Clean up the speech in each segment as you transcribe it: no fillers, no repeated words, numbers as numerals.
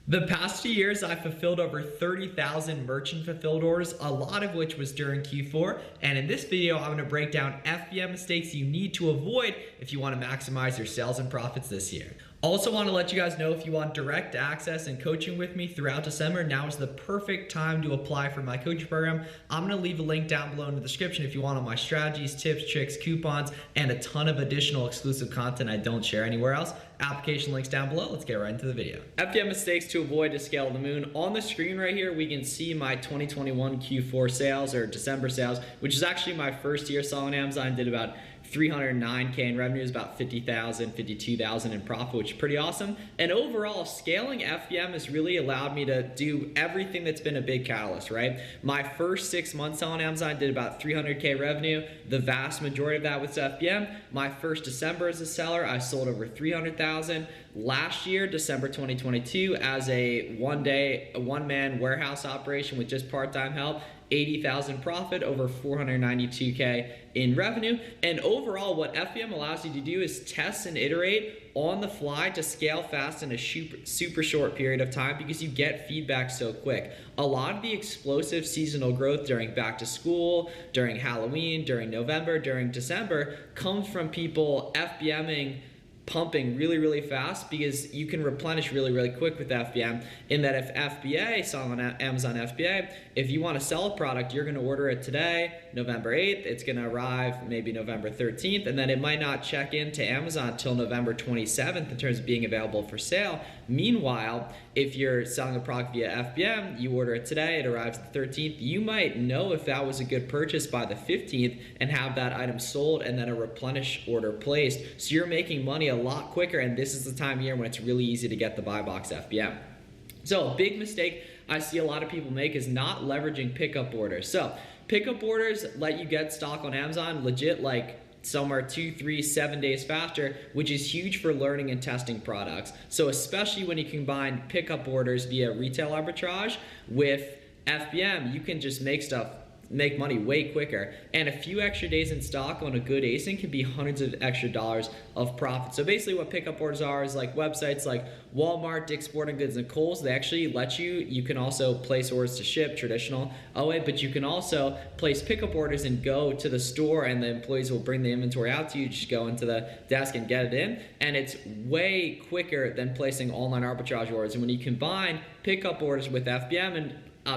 The past 2 years, I fulfilled over 30,000 merchant fulfilled orders, a lot of which was during Q4. And in this video, I'm gonna break down FBM mistakes you need to avoid if you wanna maximize your sales and profits this year. Also want to let you guys know, if you want direct access and coaching with me throughout December, now is the perfect time to apply for my coaching program. I'm going to leave a link down below in the description if you want all my strategies, tips, tricks, coupons, and a ton of additional exclusive content I don't share anywhere else. Application links down below. Let's get right into the video. FBM mistakes to avoid to scale the moon. On the screen right here, we can see my 2021 Q4 sales, or December sales, which is actually my first year selling Amazon. I did about 309K in revenues, about 50,000, 52,000 in profit, which is pretty awesome. And overall, scaling FBM has really allowed me to do everything that's been a big catalyst, right? My first 6 months selling Amazon, I did about 300K revenue. The vast majority of that was FBM. My first December as a seller, I sold over 300,000. Last year, December 2022, as a one-man warehouse operation with just part-time help, 80,000 profit, over 492K in revenue. And overall, what FBM allows you to do is test and iterate on the fly to scale fast in a super short period of time, because you get feedback so quick. A lot of the explosive seasonal growth during back to school, during Halloween, during November, during December comes from people FBMing, pumping really fast, because you can replenish really quick with FBM. In that, if FBA, selling on Amazon FBA, if you want to sell a product, you're going to order it today, November 8th, it's going to arrive maybe November 13th, and then it might not check into Amazon until November 27th in terms of being available for sale. Meanwhile, if you're selling a product via FBM, you order it today, it arrives the 13th, you might know if that was a good purchase by the 15th and have that item sold and then a replenish order placed. So you're making money a lot quicker, and this is the time of year when it's really easy to get the buy box FBM. So a big mistake I see a lot of people make is not leveraging pickup orders. So pickup orders let you get stock on Amazon legit like somewhere 2, 3, 7 days faster, which is huge for learning and testing products. So especially when you combine pickup orders via retail arbitrage with FBM, you can just make money way quicker, and a few extra days in stock on a good ASIN can be hundreds of extra dollars of profit. So basically what pickup orders are is like websites like Walmart, Dick's Sporting Goods, and Kohl's. They actually let you can also place orders to ship traditional OA, but you can also place pickup orders and go to the store, and the employees will bring the inventory out to you. Just go into the desk and get it in, and it's way quicker than placing online arbitrage orders. And when you combine pickup orders with FBM, and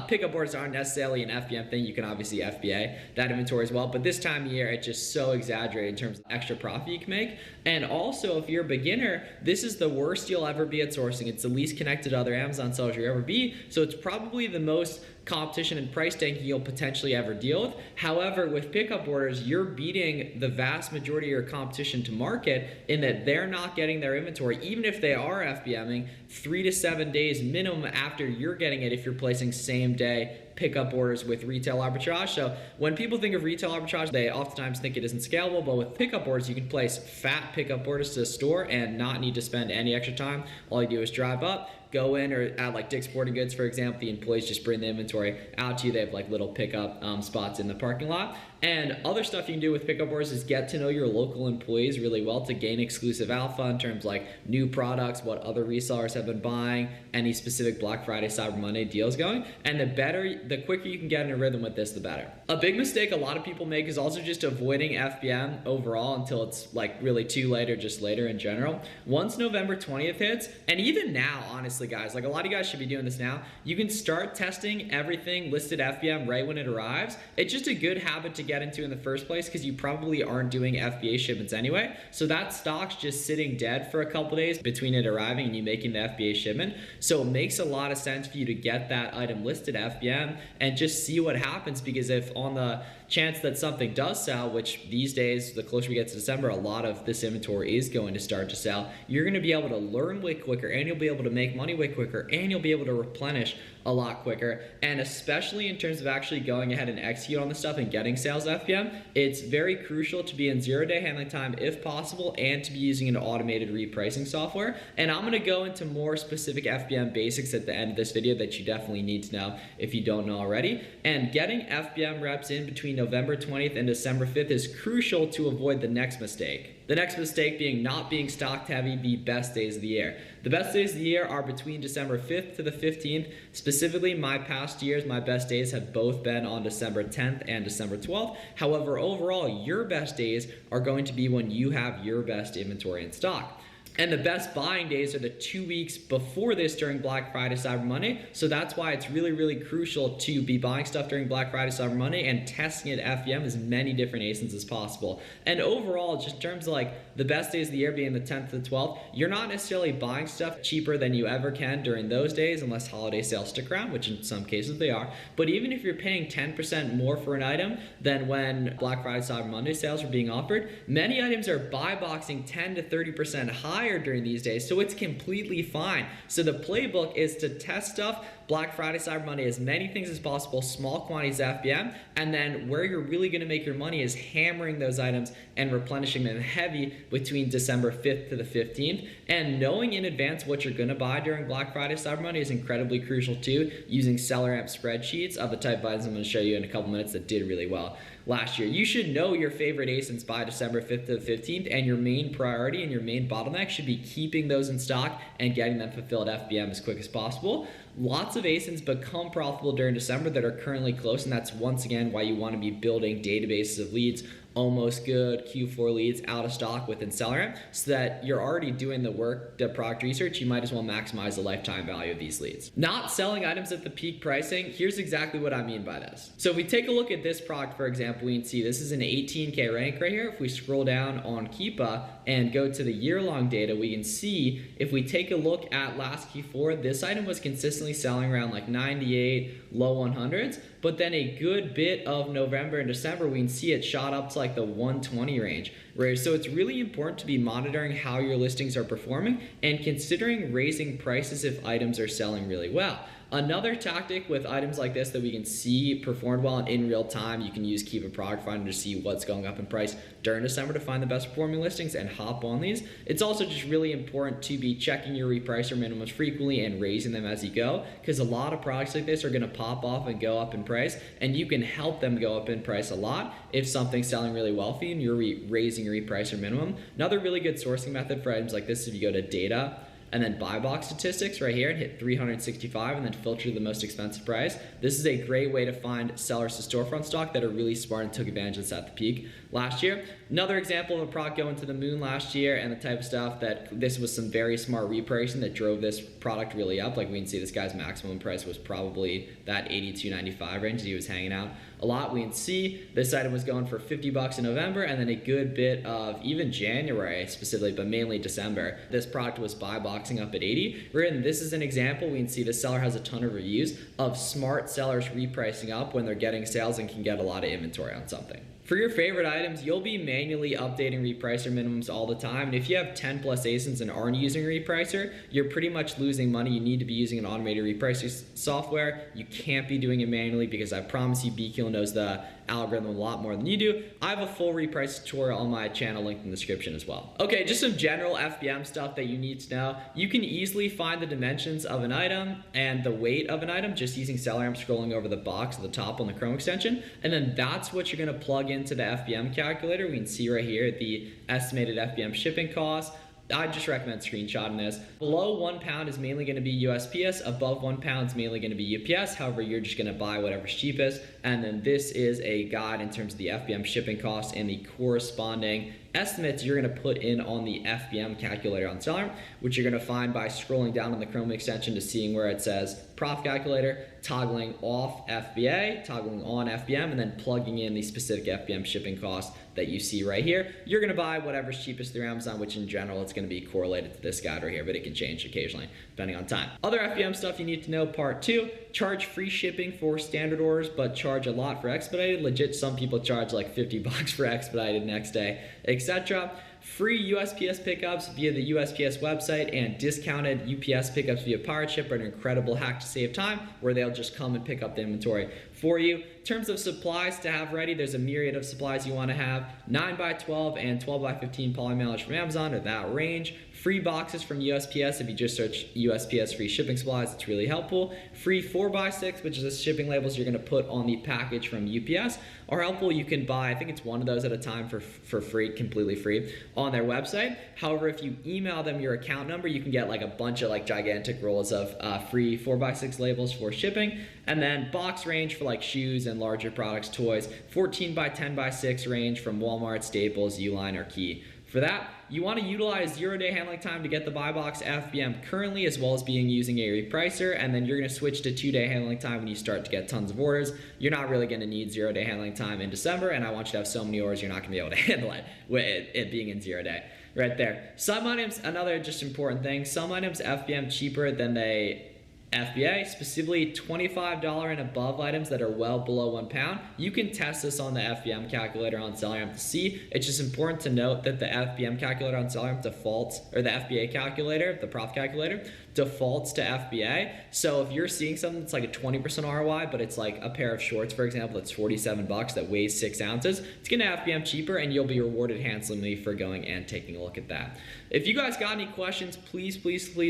pickup orders aren't necessarily an FBM thing. You can obviously FBA that inventory as well, but this time of year, it's just so exaggerated in terms of extra profit you can make. And also, if you're a beginner, this is the worst you'll ever be at sourcing. It's the least connected to other Amazon sellers you'll ever be, so it's probably the most competition and price tanking you'll potentially ever deal with. However, with pickup orders, you're beating the vast majority of your competition to market, in that they're not getting their inventory, even if they are FBMing, 3 to 7 days minimum after you're getting it if you're placing same day pickup orders with retail arbitrage. So when people think of retail arbitrage, they oftentimes think it isn't scalable, but with pickup orders, you can place fat pickup orders to the store and not need to spend any extra time. All you do is drive up, go in, or at like Dick's Sporting Goods, for example, the employees just bring the inventory out to you. They have like little pickup spots in the parking lot. And other stuff you can do with pickup orders is get to know your local employees really well to gain exclusive alpha in terms like new products, what other resellers have been buying, any specific Black Friday, Cyber Monday deals going. And the quicker you can get in a rhythm with this, the better. A big mistake a lot of people make is also just avoiding FBM overall until it's like really too late, or just later in general. Once November 20th hits, and even now, honestly guys, like a lot of you guys should be doing this now, you can start testing everything listed FBM right when it arrives. It's just a good habit to get into in the first place, because you probably aren't doing FBA shipments anyway. So that stock's just sitting dead for a couple days between it arriving and you making the FBA shipment. So it makes a lot of sense for you to get that item listed FBM and just see what happens, because if on the chance that something does sell, which these days, the closer we get to December, a lot of this inventory is going to start to sell, you're going to be able to learn way quicker, and you'll be able to make money way quicker, and you'll be able to replenish a lot quicker. And especially in terms of actually going ahead and execute on the stuff and getting sales FBM, it's very crucial to be in 0-day handling time if possible, and to be using an automated repricing software. And I'm going to go into more specific FBM basics at the end of this video that you definitely need to know if you don't know already. And getting FBM reps in between November 20th and December 5th is crucial to avoid the next mistake. The next mistake being not being stocked heavy the best days of the year. The best days of the year are between December 5th to the 15th. Specifically, my past years, my best days have both been on December 10th and December 12th. However, overall, your best days are going to be when you have your best inventory in stock. And the best buying days are the 2 weeks before this during Black Friday, Cyber Monday. So that's why it's really, really crucial to be buying stuff during Black Friday, Cyber Monday and testing at FBM as many different ASINs as possible. And overall, just in terms of like the best days of the year being the 10th to the 12th, you're not necessarily buying stuff cheaper than you ever can during those days unless holiday sales stick around, which in some cases they are. But even if you're paying 10% more for an item than when Black Friday, Cyber Monday sales are being offered, many items are buy boxing 10 to 30% higher during these days, so it's completely fine. So the playbook is to test stuff Black Friday, Cyber Monday, as many things as possible, small quantities of FBM, and then where you're really going to make your money is hammering those items and replenishing them heavy between December 5th to the 15th. And knowing in advance what you're going to buy during Black Friday, Cyber Monday is incredibly crucial too, using seller amp spreadsheets of the type of items I'm going to show you in a couple minutes that did really well last year. You should know your favorite ASINs by December 5th to the 15th, and your main priority and your main bottleneck should be keeping those in stock and getting them fulfilled FBM as quick as possible. Lots of ASINs become profitable during December that are currently close, and that's once again why you want to be building databases of leads, almost good Q4 leads out of stock within SellerAmp, so that you're already doing the work, the product research. You might as well maximize the lifetime value of these leads. Not selling items at the peak pricing, here's exactly what I mean by this. So if we take a look at this product, for example, we can see this is an 18K rank right here. If we scroll down on Keepa and go to the year-long data, we can see if we take a look at last Q4, this item was consistently selling around like 98, low 100s, but then a good bit of November and December, we can see it shot up to like the 120 range, right? So it's really important to be monitoring how your listings are performing and considering raising prices if items are selling really well. Another tactic with items like this that we can see performed well and in real time, you can use Keepa Product Finder to see what's going up in price during December to find the best performing listings and hop on these. It's also just really important to be checking your repricer minimums frequently and raising them as you go, because a lot of products like this are going to pop off and go up in price, and you can help them go up in price a lot if something's selling really well for you and you're raising your repricer minimum. Another really good sourcing method for items like this, if you go to data and then buy box statistics right here and hit 365 and then filter the most expensive price. This is a great way to find sellers to storefront stock that are really smart and took advantage of this at the peak last year. Another example of a product going to the moon last year and the type of stuff that this was some very smart repricing that drove this product really up. Like we can see this guy's maximum price was probably that $82.95 range that he was hanging out a lot. We can see this item was going for 50 bucks in November and then a good bit of even January specifically, but mainly December. This product was buy boxing up at 80. And this is an example. We can see the seller has a ton of reviews of smart sellers repricing up when they're getting sales and can get a lot of inventory on something. For your favorite items, you'll be manually updating repricer minimums all the time. And if you have 10 plus ASINs and aren't using a repricer, you're pretty much losing money. You need to be using an automated repricer software. You can't be doing it manually because I promise you BQL knows the algorithm a lot more than you do. I have a full reprice tutorial on my channel linked in the description as well. Okay, just some general FBM stuff that you need to know. You can easily find the dimensions of an item and the weight of an item just using SellerAmp scrolling over the box at the top on the Chrome extension. And then that's what you're gonna plug into the FBM calculator. We can see right here the estimated FBM shipping cost. I just recommend screenshotting this. Below 1 pound is mainly going to be USPS. Above 1 pound is mainly going to be UPS. However, you're just going to buy whatever's cheapest. And then this is a guide in terms of the FBM shipping costs and the corresponding estimates you're going to put in on the FBM calculator on Seller, which you're going to find by scrolling down on the Chrome extension to seeing where it says Prof Calculator, toggling off FBA, toggling on FBM, and then plugging in the specific FBM shipping cost that you see right here. You're going to buy whatever's cheapest through Amazon, which in general it's going to be correlated to this guide right here, but it can change occasionally depending on time. Other FBM stuff you need to know, part 2, charge free shipping for standard orders, but charge a lot for expedited. Legit, some people charge like 50 bucks for expedited next day, etc. Free USPS pickups via the USPS website and discounted UPS pickups via Pirate Ship are an incredible hack to save time, where they'll just come and pick up the inventory for you. In terms of supplies to have ready, there's a myriad of supplies you want to have. 9x12 and 12x15 poly mailers from Amazon are that range. Free Free boxes from USPS. If you just search USPS free shipping supplies, it's really helpful. Free 4x6, which is the shipping labels you're gonna put on the package from UPS, are helpful. You can buy, I think it's one of those at a time for free, completely free, on their website. However, if you email them your account number, you can get like a bunch of like gigantic rolls of free 4x6 labels for shipping. And then box range for like shoes and larger products, toys, 14 by 10 by 6 range from Walmart, Staples, Uline, or Key. For that, you want to utilize 0-day handling time to get the buy box FBM currently, as well as using a repricer, and then you're going to switch to 2-day handling time when you start to get tons of orders. You're not really going to need 0-day handling time in December, and I want you to have so many orders you're not going to be able to handle it with it being in 0-day. Right there. Some items, another just important thing, some items FBM cheaper than they FBA, specifically $25 and above items that are well below 1 pound. You can test this on the FBM calculator on Selleramp to see. It's just important to note that the FBM calculator on Selleramp defaults, or the FBA calculator, the prof calculator, defaults to FBA. So if you're seeing something that's like a 20% ROI, but it's like a pair of shorts, for example, that's 47 bucks that weighs 6 ounces, it's gonna FBM cheaper and you'll be rewarded handsomely for going and taking a look at that. If you guys got any questions, please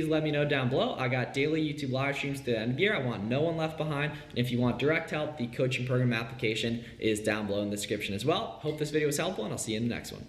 let me know down below. I got daily YouTube live streams to the end of the year. I want no one left behind. And if you want direct help, the coaching program application is down below in the description as well. Hope this video was helpful, and I'll see you in the next one.